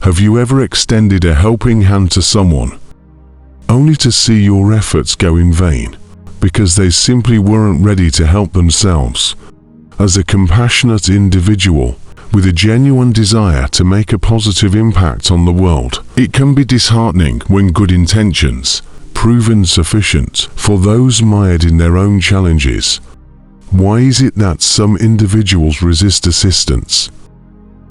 Have you ever extended a helping hand to someone, only to see your efforts go in vain, because they simply weren't ready to help themselves? As a compassionate individual, with a genuine desire to make a positive impact on the world, it can be disheartening when good intentions prove insufficient for those mired in their own challenges. Why is it that some individuals resist assistance?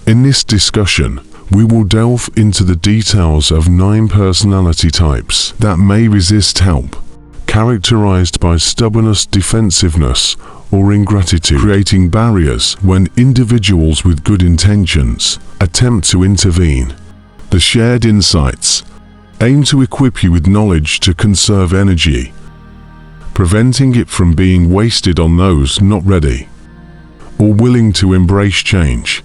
In this discussion, we will delve into the details of 9 personality types that may resist help, characterized by stubbornness, defensiveness, or ingratitude, creating barriers when individuals with good intentions attempt to intervene. The shared insights aim to equip you with knowledge to conserve energy, preventing it from being wasted on those not ready or willing to embrace change.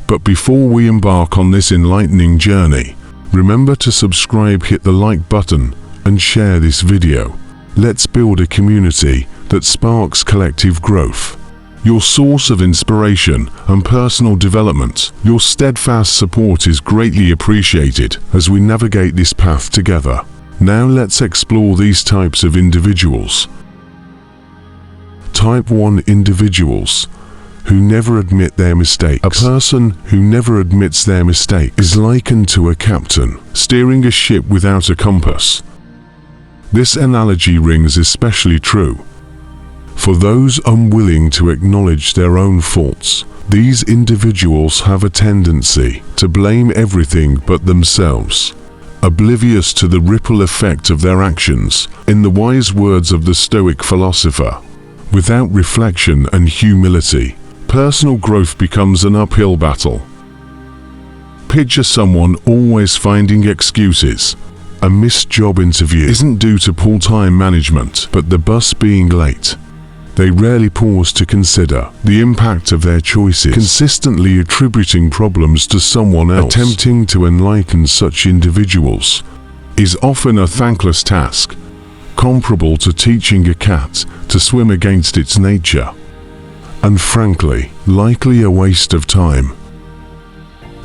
But before we embark on this enlightening journey, remember to subscribe, hit the like button, and share this video. Let's build a community that sparks collective growth. Your source of inspiration and personal development, your steadfast support is greatly appreciated as we navigate this path together. Now let's explore these types of individuals. Type 1 individuals who never admit their mistakes. A person who never admits their mistake is likened to a captain steering a ship without a compass. This analogy rings especially true for those unwilling to acknowledge their own faults. These individuals have a tendency to blame everything but themselves, oblivious to the ripple effect of their actions. In the wise words of the Stoic philosopher, without reflection and humility, personal growth becomes an uphill battle. Picture someone always finding excuses. A missed job interview isn't due to poor time management, but the bus being late. They rarely pause to consider the impact of their choices, consistently attributing problems to someone else. Attempting to enlighten such individuals is often a thankless task, comparable to teaching a cat to swim against its nature, and frankly, likely a waste of time.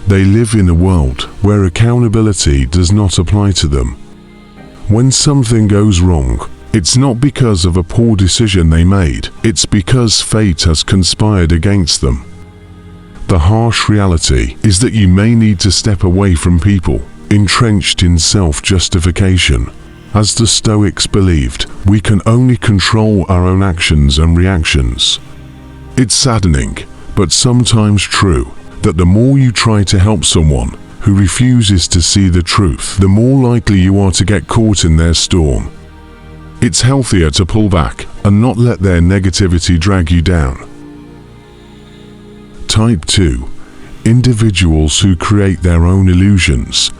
They live in a world where accountability does not apply to them. When something goes wrong, it's not because of a poor decision they made, it's because fate has conspired against them. The harsh reality is that you may need to step away from people entrenched in self-justification. As the Stoics believed, we can only control our own actions and reactions. It's saddening, but sometimes true, that the more you try to help someone who refuses to see the truth, the more likely you are to get caught in their storm. It's healthier to pull back and not let their negativity drag you down. Type 2. Individuals who create their own illusions.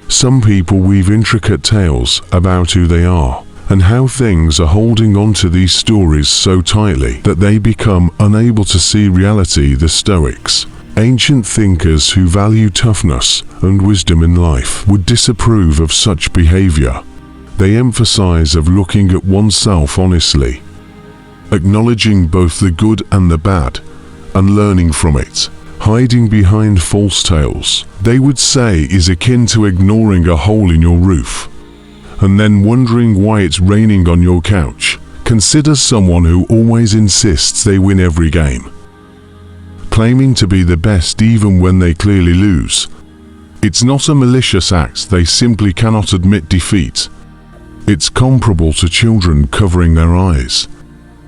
Some people weave intricate tales about who they are and how things are, holding on to these stories so tightly that they become unable to see reality. The Stoics, ancient thinkers who value toughness and wisdom in life, would disapprove of such behavior. They emphasize of looking at oneself honestly, acknowledging both the good and the bad, and learning from it. Hiding behind false tales, they would say, is akin to ignoring a hole in your roof and then wondering why it's raining on your couch. Consider someone who always insists they win every game, claiming to be the best even when they clearly lose. It's not a malicious act, they simply cannot admit defeat. It's comparable to children covering their eyes,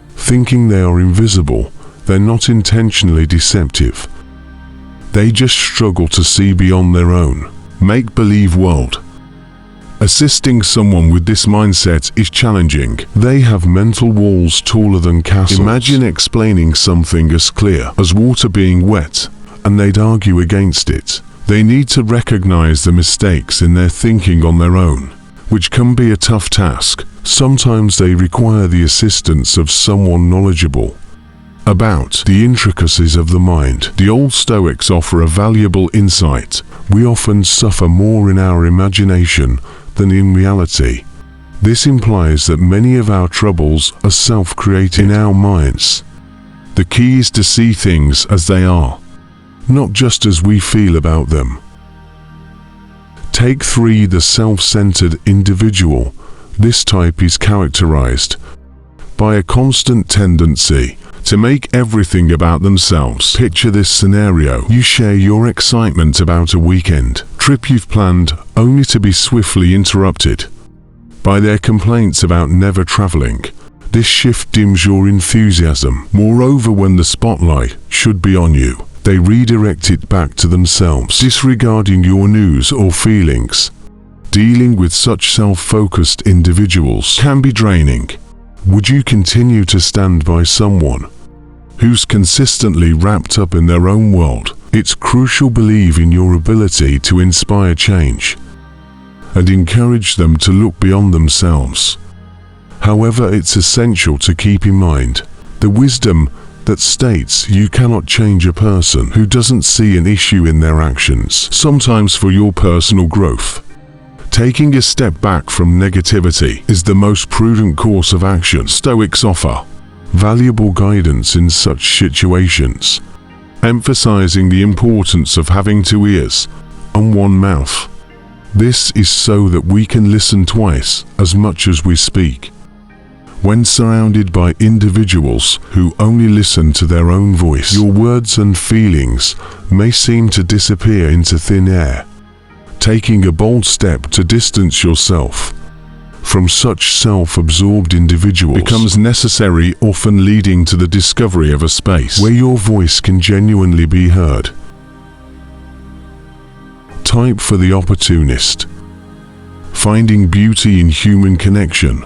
thinking they are invisible. They're not intentionally deceptive. They just struggle to see beyond their own make-believe world. Assisting someone with this mindset is challenging. They have mental walls taller than castles. Imagine explaining something as clear as water being wet, and they'd argue against it. They need to recognize the mistakes in their thinking on their own, which can be a tough task. Sometimes they require the assistance of someone knowledgeable about the intricacies of the mind. The old Stoics offer a valuable insight. We often suffer more in our imagination than in reality. This implies that many of our troubles are self-created in our minds. The key is to see things as they are, not just as we feel about them. Take 3. The self-centered individual. This type is characterized by a constant tendency to make everything about themselves. Picture this scenario. You share your excitement about a weekend trip you've planned, only to be swiftly interrupted by their complaints about never traveling. This shift dims your enthusiasm. Moreover, when the spotlight should be on you, they redirect it back to themselves, disregarding your news or feelings. Dealing with such self-focused individuals can be draining. Would you continue to stand by someone who's consistently wrapped up in their own world? It's crucial to believe in your ability to inspire change and encourage them to look beyond themselves. However, it's essential to keep in mind the wisdom that states you cannot change a person who doesn't see an issue in their actions. Sometimes for your personal growth, taking a step back from negativity is the most prudent course of action. Stoics offer valuable guidance in such situations, emphasizing the importance of having 2 ears and 1 mouth. This is so that we can listen twice as much as we speak. When surrounded by individuals who only listen to their own voice, your words and feelings may seem to disappear into thin air. Taking a bold step to distance yourself from such self-absorbed individuals becomes necessary, often leading to the discovery of a space where your voice can genuinely be heard. Type for the opportunist. Finding beauty in human connection.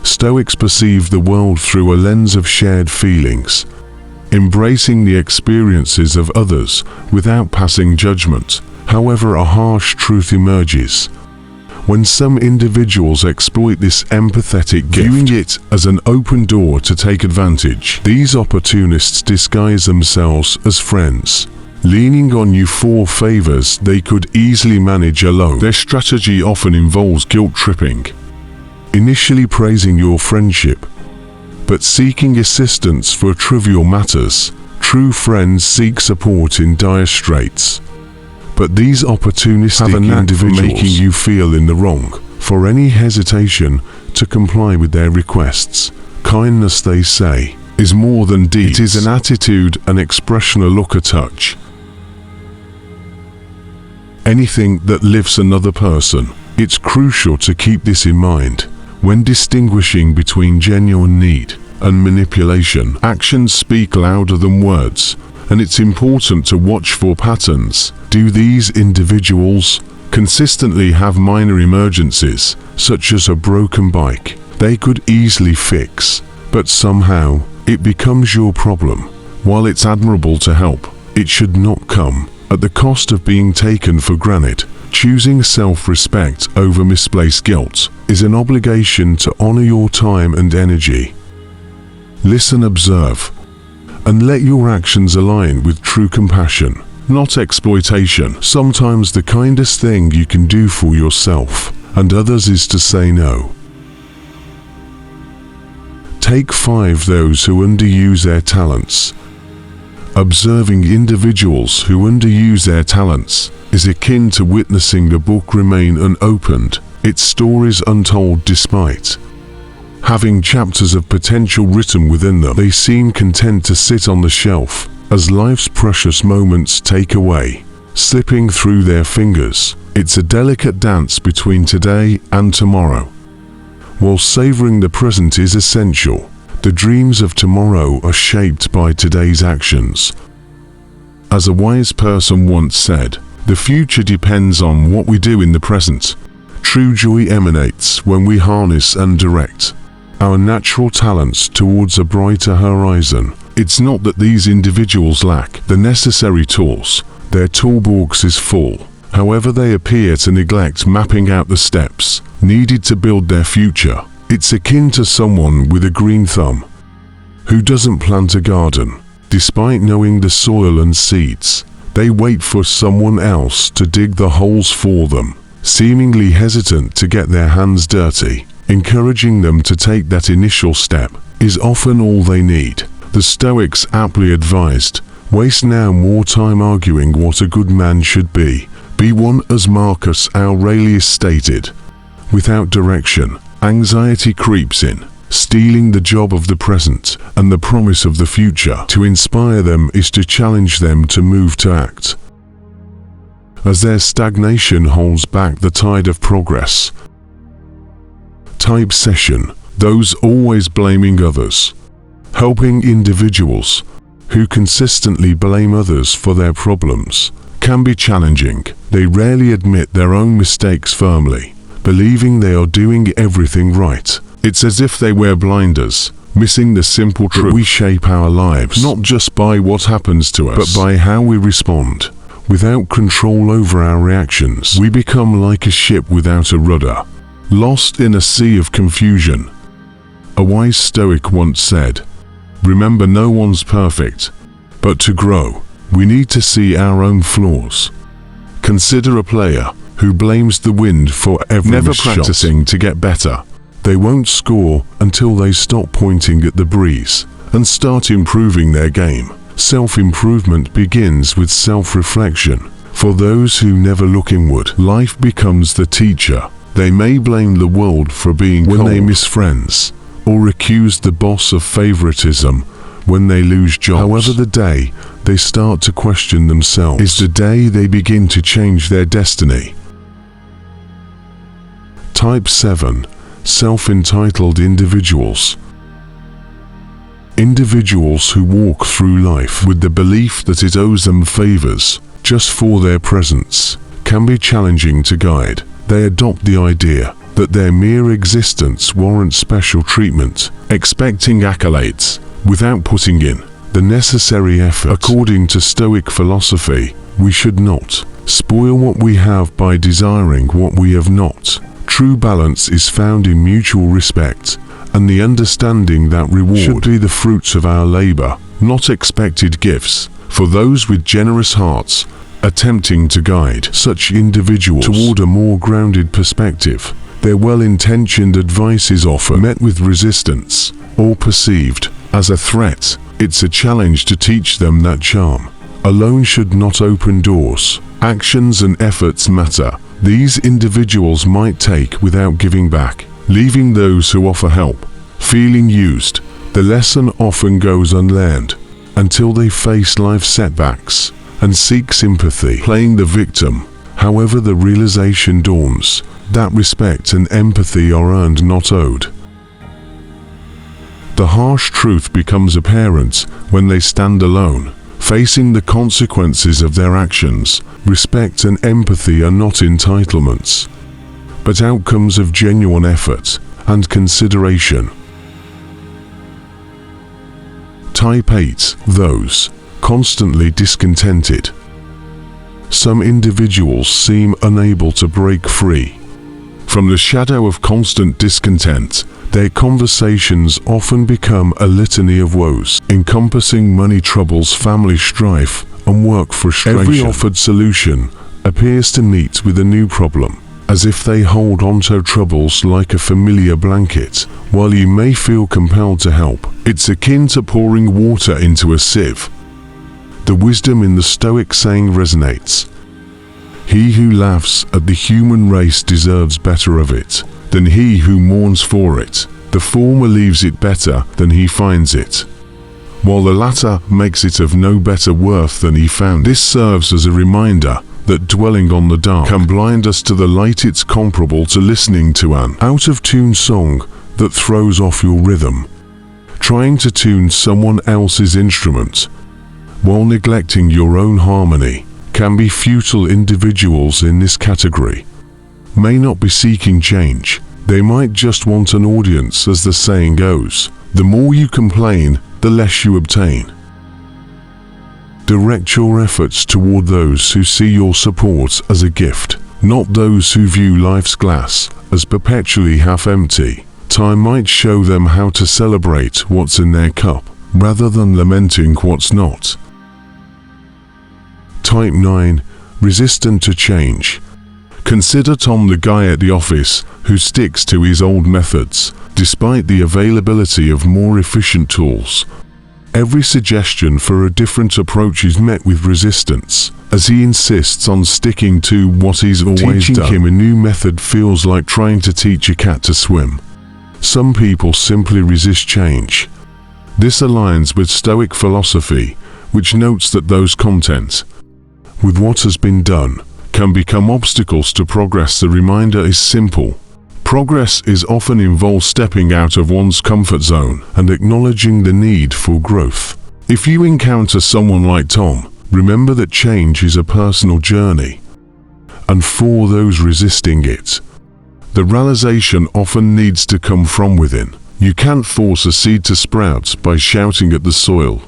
Stoics perceive the world through a lens of shared feelings, embracing the experiences of others without passing judgment. However, a harsh truth emerges when some individuals exploit this empathetic gift, viewing it as an open door to take advantage. These opportunists disguise themselves as friends, leaning on you for favors they could easily manage alone. Their strategy often involves guilt-tripping, initially praising your friendship, but seeking assistance for trivial matters. True friends seek support in dire straits, but these opportunistic have a knack for making you feel in the wrong for any hesitation to comply with their requests. Kindness, they say, is more than deeds. It is an attitude, an expression, a look, a touch. Anything that lifts another person. It's crucial to keep this in mind when distinguishing between genuine need and manipulation. Actions speak louder than words, and it's important to watch for patterns. Do these individuals consistently have minor emergencies, such as a broken bike they could easily fix, but somehow it becomes your problem? While it's admirable to help, it should not come at the cost of being taken for granted. Choosing self-respect over misplaced guilt is an obligation to honor your time and energy. Listen, observe, and let your actions align with true compassion, not exploitation. Sometimes the kindest thing you can do for yourself and others is to say no. Take 5. Those who underuse their talents. Observing individuals who underuse their talents is akin to witnessing the book remain unopened, its stories untold despite having chapters of potential written within them. They seem content to sit on the shelf as life's precious moments take away, slipping through their fingers. It's a delicate dance between today and tomorrow. While savoring the present is essential, the dreams of tomorrow are shaped by today's actions. As a wise person once said, the future depends on what we do in the present. True joy emanates when we harness and direct our natural talents towards a brighter horizon. It's not that these individuals lack the necessary tools. Their toolbox is full. However, they appear to neglect mapping out the steps needed to build their future. It's akin to someone with a green thumb who doesn't plant a garden, despite knowing the soil and seeds. They wait for someone else to dig the holes for them, seemingly hesitant to get their hands dirty. Encouraging them to take that initial step is often all they need. The Stoics aptly advised, waste now more time arguing what a good man should be, Be one, as Marcus Aurelius stated. Without direction, anxiety creeps in, stealing the job of the present and the promise of the future. To inspire them is to challenge them to move to act, as their stagnation holds back the tide of progress. Type session, those always blaming others. Helping individuals who consistently blame others for their problems can be challenging. They rarely admit their own mistakes firmly, believing they are doing everything right. It's as if they wear blinders, missing the simple truth. We shape our lives not just by what happens to us, but by how we respond. Without control over our reactions, we become like a ship without a rudder, lost in a sea of confusion. A wise Stoic once said, "Remember, no one's perfect, but to grow, we need to see our own flaws." Consider a player who blames the wind for every never practicing to get better. They won't score until they stop pointing at the breeze and start improving their game. Self-improvement begins with self-reflection. For those who never look inward, life becomes the teacher. They may blame the world for being cold when they miss friends, or accuse the boss of favoritism when they lose jobs. However, the day they start to question themselves is the day they begin to change their destiny. Type 7. Self-entitled individuals. Individuals who walk through life with the belief that it owes them favors just for their presence can be challenging to guide. They adopt the idea that their mere existence warrants special treatment, expecting accolades without putting in the necessary effort. According to Stoic philosophy, we should not spoil what we have by desiring what we have not. True balance is found in mutual respect and the understanding that reward should be the fruits of our labor, not expected gifts. For those with generous hearts, attempting to guide such individuals toward a more grounded perspective, their well-intentioned advice is often met with resistance or perceived as a threat. It's a challenge to teach them that charm alone should not open doors. Actions and efforts matter. These individuals might take without giving back, leaving those who offer help feeling used. The lesson often goes unlearned until they face life setbacks and seek sympathy, playing the victim. However, the realization dawns that respect and empathy are earned, not owed. The harsh truth becomes apparent when they stand alone, facing the consequences of their actions. Respect and empathy are not entitlements, but outcomes of genuine effort and consideration. Type 8. Those constantly discontented. Some individuals seem unable to break free from the shadow of constant discontent. Their conversations often become a litany of woes, encompassing money troubles, family strife, and work frustration. Every offered solution appears to meet with a new problem, as if they hold onto troubles like a familiar blanket. While you may feel compelled to help, it's akin to pouring water into a sieve. The wisdom in the Stoic saying resonates. He who laughs at the human race deserves better of it than he who mourns for it. The former leaves it better than he finds it, while the latter makes it of no better worth than he found. This serves as a reminder that dwelling on the dark can blind us to the light. It's comparable to listening to an out-of-tune song that throws off your rhythm. Trying to tune someone else's instrument while neglecting your own harmony can be futile. Individuals in this category may not be seeking change. They might just want an audience. As the saying goes, the more you complain, the less you obtain. Direct your efforts toward those who see your support as a gift, not those who view life's glass as perpetually half empty. Time might show them how to celebrate what's in their cup, rather than lamenting what's not. Type 9. Resistant to change. Consider Tom, the guy at the office who sticks to his old methods, despite the availability of more efficient tools. Every suggestion for a different approach is met with resistance, as he insists on sticking to what he's always done. Teaching him a new method feels like trying to teach a cat to swim. Some people simply resist change. This aligns with Stoic philosophy, which notes that those content with what has been done can become obstacles to progress. The reminder is simple. Progress is often involved stepping out of one's comfort zone and acknowledging the need for growth. If you encounter someone like Tom, remember that change is a personal journey. And for those resisting it, the realization often needs to come from within. You can't force a seed to sprout by shouting at the soil.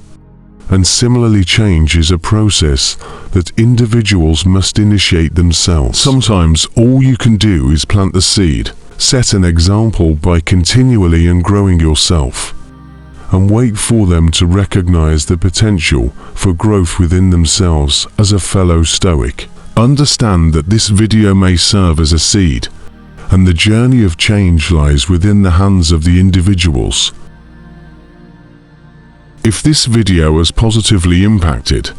And similarly, change is a process that individuals must initiate themselves. Sometimes all you can do is plant the seed, set an example by continually and growing yourself, and wait for them to recognize the potential for growth within themselves. As a fellow Stoic, understand that this video may serve as a seed, and the journey of change lies within the hands of the individuals. If this video has positively impacted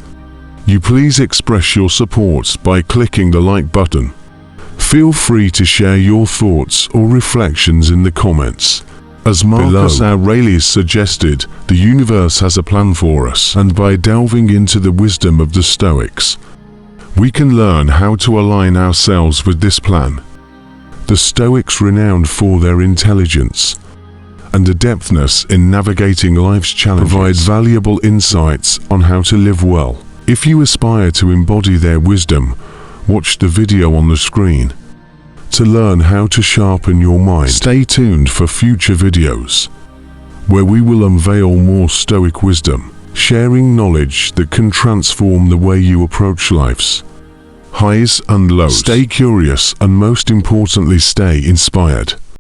you, please express your support by clicking the like button. Feel free to share your thoughts or reflections in the comments. As Marcus Aurelius suggested, the universe has a plan for us, and by delving into the wisdom of the Stoics, we can learn how to align ourselves with this plan. The Stoics, renowned for their intelligence and adeptness in navigating life's challenges, provide valuable insights on how to live well. If you aspire to embody their wisdom, watch the video on the screen to learn how to sharpen your mind. Stay tuned for future videos, where we will unveil more Stoic wisdom, sharing knowledge that can transform the way you approach life's highs and lows. Stay curious and, most importantly, stay inspired.